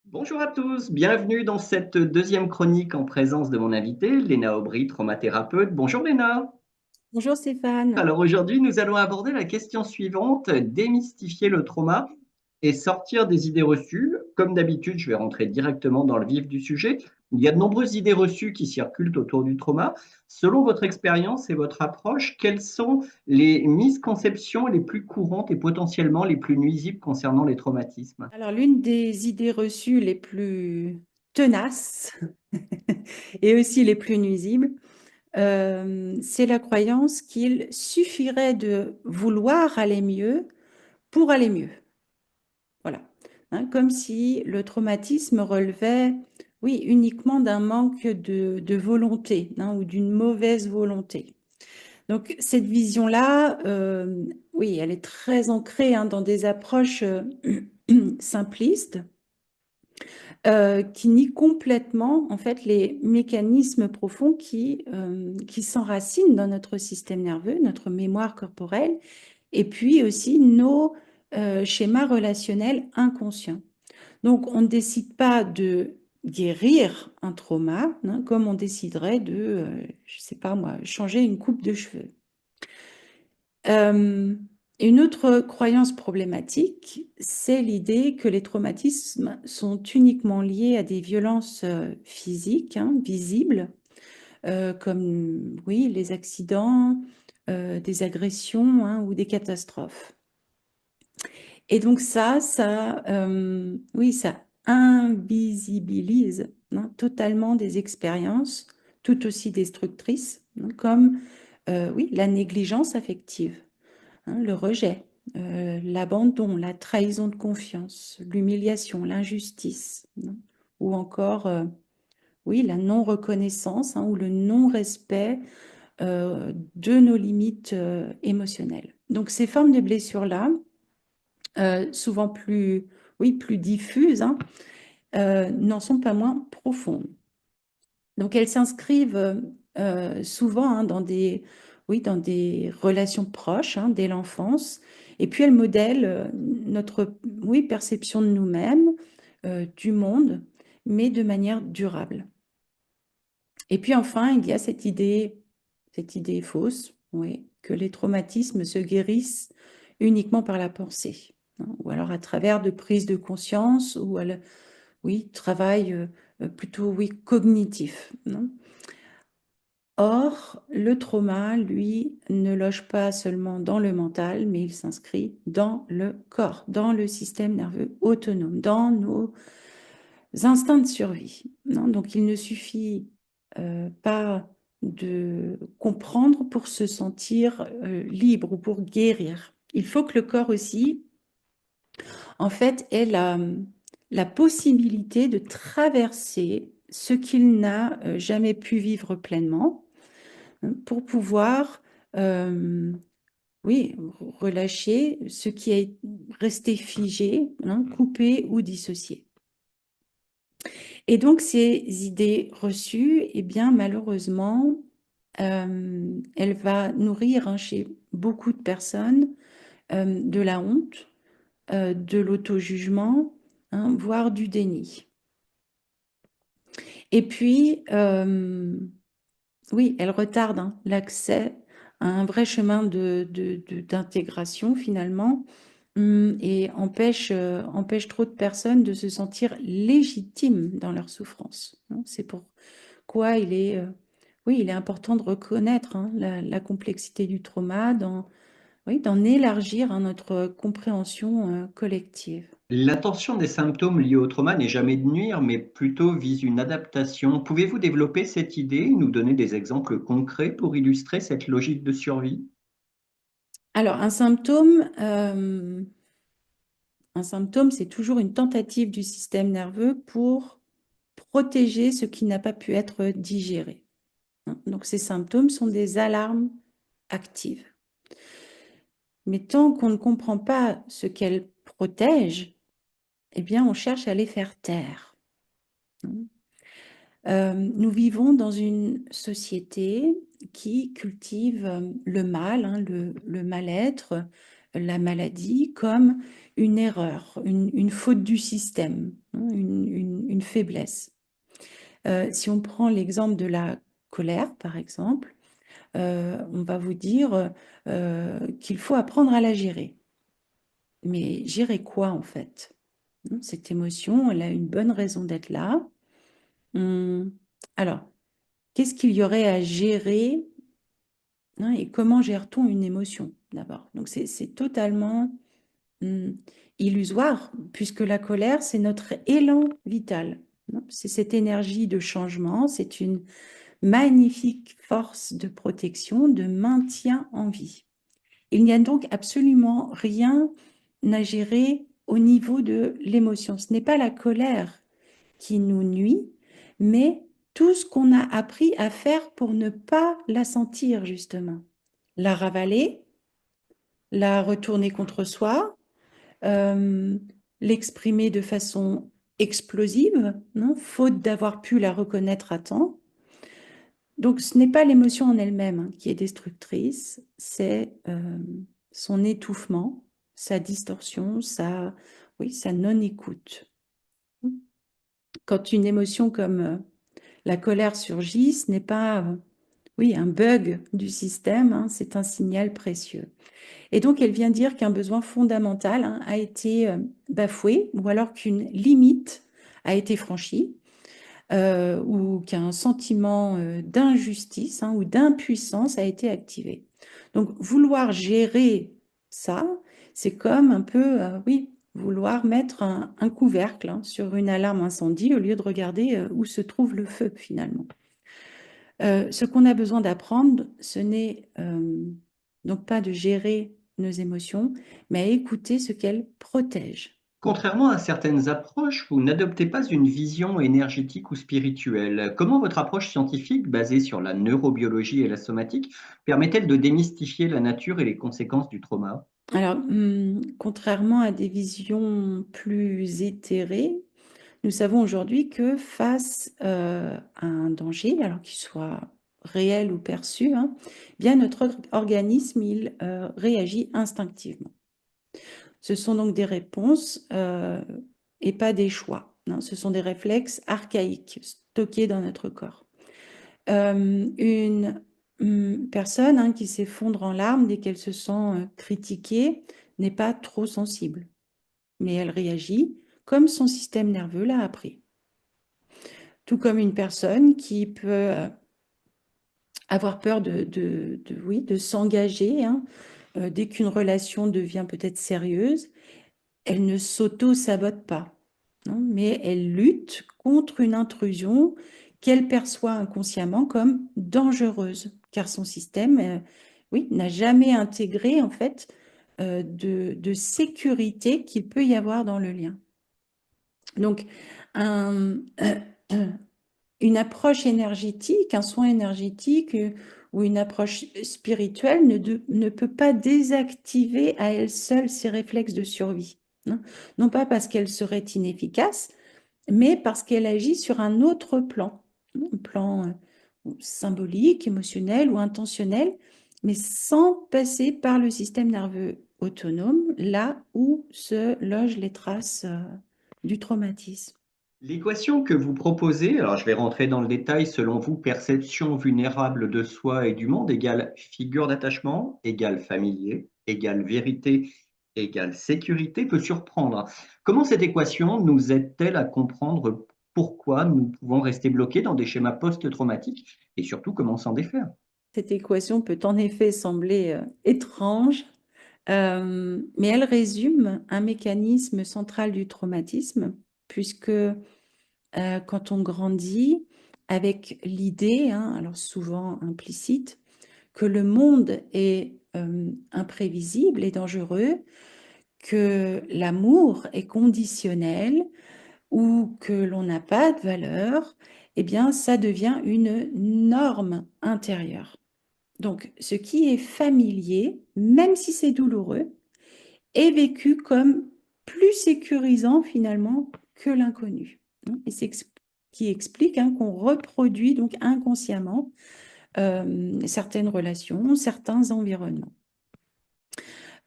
Bonjour à tous, bienvenue dans cette deuxième chronique en présence de mon invité, Léna Aubry, traumathérapeute. Bonjour Léna. Bonjour Stéphane. Alors aujourd'hui, nous allons aborder la question suivante, démystifier le trauma et sortir des idées reçues. Comme d'habitude, je vais rentrer directement dans le vif du sujet. Il y a de nombreuses idées reçues qui circulent autour du trauma. Selon votre expérience et votre approche, quelles sont les misconceptions les plus courantes et potentiellement les plus nuisibles concernant les traumatismes? Alors, l'une des idées reçues les plus tenaces et aussi les plus nuisibles, c'est la croyance qu'il suffirait de vouloir aller mieux pour aller mieux. Voilà. Hein, comme si le traumatisme relevait, oui, uniquement d'un manque de volonté, hein, ou d'une mauvaise volonté. Donc, cette vision-là, oui, elle est très ancrée, hein, dans des approches simplistes qui nie complètement en fait les mécanismes profonds qui s'enracinent dans notre système nerveux, notre mémoire corporelle, et puis aussi nos schémas relationnels inconscients. Donc, on ne décide pas de guérir un trauma, hein, comme on déciderait de, je ne sais pas moi, changer une coupe de cheveux. Euh, une autre croyance problématique, c'est l'idée que les traumatismes sont uniquement liés à des violences physiques, hein, visibles, comme oui, les accidents, des agressions, hein, ou des catastrophes. Et donc oui, ça invisibilise, hein, totalement des expériences tout aussi destructrices, hein, comme oui, la négligence affective, hein, le rejet, l'abandon, la trahison de confiance, l'humiliation, l'injustice, hein, ou encore, oui, la non-reconnaissance, hein, ou le non-respect de nos limites émotionnelles. Donc ces formes de blessures-là, souvent plus, oui, plus diffuses, hein, n'en sont pas moins profondes. Donc elles s'inscrivent souvent, hein, oui, dans des relations proches, hein, dès l'enfance, et puis elles modèlent notre, oui, perception de nous-mêmes, du monde, mais de manière durable. Et puis enfin, il y a cette idée fausse, oui, que les traumatismes se guérissent uniquement par la pensée, hein, ou alors à travers de prises de conscience, ou oui, travail plutôt, oui, cognitif, hein. Or, le trauma, lui, ne loge pas seulement dans le mental, mais il s'inscrit dans le corps, dans le système nerveux autonome, dans nos instincts de survie, non. Donc, il ne suffit pas de comprendre pour se sentir libre ou pour guérir. Il faut que le corps aussi, en fait, ait la possibilité de traverser ce qu'il n'a jamais pu vivre pleinement, hein, pour pouvoir, oui, relâcher ce qui est resté figé, hein, coupé ou dissocié. Et donc, ces idées reçues, eh bien, malheureusement, elle va nourrir, hein, chez beaucoup de personnes de la honte, de l'auto-jugement, hein, voire du déni. Et puis, oui, elle retarde, hein, l'accès à un vrai chemin d'intégration finalement, et empêche trop de personnes de se sentir légitimes dans leur souffrance, hein. C'est pourquoi oui, il est important de reconnaître, hein, la complexité du trauma, oui, d'en élargir, hein, notre compréhension collective. L'intention des symptômes liés au trauma n'est jamais de nuire, mais plutôt vise une adaptation. Pouvez-vous développer cette idée, nous donner des exemples concrets pour illustrer cette logique de survie? Alors, un symptôme, c'est toujours une tentative du système nerveux pour protéger ce qui n'a pas pu être digéré, hein. Donc, ces symptômes sont des alarmes actives. Mais tant qu'on ne comprend pas ce qu'elles protègent, eh bien, on cherche à les faire taire, hein. Nous vivons dans une société qui cultive le mal, hein, le mal-être, la maladie comme une erreur, une faute du système, hein, une faiblesse. Si on prend l'exemple de la colère, par exemple, on va vous dire qu'il faut apprendre à la gérer. Mais gérer quoi en fait? Cette émotion, elle a une bonne raison d'être là. Alors, qu'est-ce qu'il y aurait à gérer, hein, et comment gère-t-on une émotion d'abord? Donc c'est totalement illusoire, puisque la colère, c'est notre élan vital. C'est cette énergie de changement, c'est une magnifique force de protection, de maintien en vie. Il n'y a donc absolument rien à gérer au niveau de l'émotion. Ce n'est pas la colère qui nous nuit, mais tout ce qu'on a appris à faire pour ne pas la sentir, justement. La ravaler, la retourner contre soi, euh, l'exprimer de façon explosive, non, faute d'avoir pu la reconnaître à temps. Donc, ce n'est pas l'émotion en elle-même, hein, qui est destructrice, c'est son étouffement, sa distorsion, oui, sa non-écoute. Quand une émotion comme la colère surgit, ce n'est pas oui, un bug du système, hein, c'est un signal précieux. Et donc, elle vient dire qu'un besoin fondamental, hein, a été bafoué, ou alors qu'une limite a été franchie, ou qu'un sentiment d'injustice, hein, ou d'impuissance a été activé. Donc, vouloir gérer ça, c'est comme un peu, oui, vouloir mettre un couvercle, hein, sur une alarme incendie au lieu de regarder où se trouve le feu finalement. Ce qu'on a besoin d'apprendre, ce n'est donc pas de gérer nos émotions, mais à écouter ce qu'elles protègent. Contrairement à certaines approches, vous n'adoptez pas une vision énergétique ou spirituelle. Comment votre approche scientifique, basée sur la neurobiologie et la somatique, permet-elle de démystifier la nature et les conséquences du trauma? Alors, contrairement à des visions plus éthérées, nous savons aujourd'hui que face à un danger, alors qu'il soit réel ou perçu, hein, bien notre organisme, il réagit instinctivement. Ce sont donc des réponses et pas des choix, hein. Ce sont des réflexes archaïques stockés dans notre corps. Une personne, hein, qui s'effondre en larmes dès qu'elle se sent critiquée n'est pas trop sensible, mais elle réagit comme son système nerveux l'a appris. Tout comme une personne qui peut avoir peur oui, de s'engager, hein, dès qu'une relation devient peut-être sérieuse, elle ne s'auto-sabote pas, non, mais elle lutte contre une intrusion qu'elle perçoit inconsciemment comme dangereuse, car son système, oui, n'a jamais intégré en fait de sécurité qu'il peut y avoir dans le lien. Donc, une approche énergétique, un soin énergétique ou une approche spirituelle ne peut pas désactiver à elle seule ses réflexes de survie. Non pas parce qu'elle serait inefficace, mais parce qu'elle agit sur un autre plan, un plan symbolique, émotionnel ou intentionnel, mais sans passer par le système nerveux autonome, là où se logent les traces du traumatisme. L'équation que vous proposez, alors je vais rentrer dans le détail, selon vous, perception vulnérable de soi et du monde égale figure d'attachement, égale familier, égale vérité, égale sécurité, peut surprendre. Comment cette équation nous aide-t-elle à comprendre pourquoi nous pouvons rester bloqués dans des schémas post-traumatiques et surtout comment s'en défaire? Cette équation peut en effet sembler étrange, mais elle résume un mécanisme central du traumatisme, puisque quand on grandit avec l'idée, hein, alors souvent implicite, que le monde est imprévisible et dangereux, que l'amour est conditionnel ou que l'on n'a pas de valeur, eh bien, ça devient une norme intérieure. Donc, ce qui est familier, même si c'est douloureux, est vécu comme plus sécurisant finalement que l'inconnu. Et c'est ce qui explique, hein, qu'on reproduit donc inconsciemment certaines relations, certains environnements.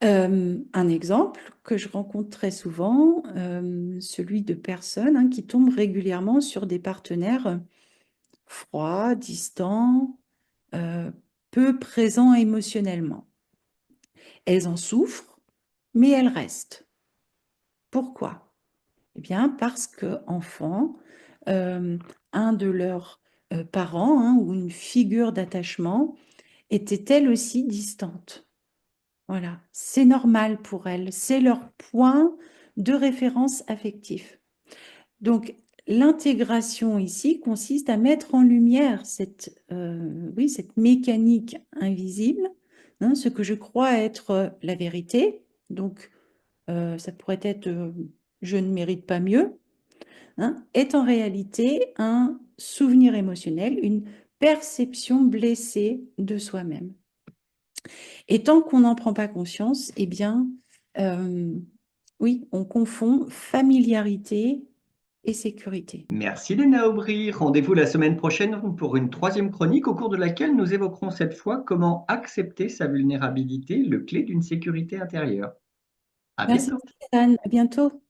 Un exemple que je rencontre très souvent, celui de personnes qui tombent régulièrement sur des partenaires froids, distants, euh, peu présents émotionnellement. Elles en souffrent, mais elles restent. Pourquoi? Eh bien, parce que enfant, un de leurs parents ou une figure d'attachement était elle aussi distante. Voilà, c'est normal pour elles, c'est leur point de référence affectif. Donc, l'intégration ici consiste à mettre en lumière oui, cette mécanique invisible, ce que je crois être la vérité. Donc, ça pourrait être je ne mérite pas mieux, est en réalité un souvenir émotionnel, une perception blessée de soi-même. Et tant qu'on n'en prend pas conscience, eh bien, euh, oui, on confond familiarité et sécurité. Merci Léna Aubry. Rendez-vous la semaine prochaine pour une troisième chronique au cours de laquelle nous évoquerons cette fois comment accepter sa vulnérabilité, le clé d'une sécurité intérieure. À Merci bientôt. Stéphane, à bientôt.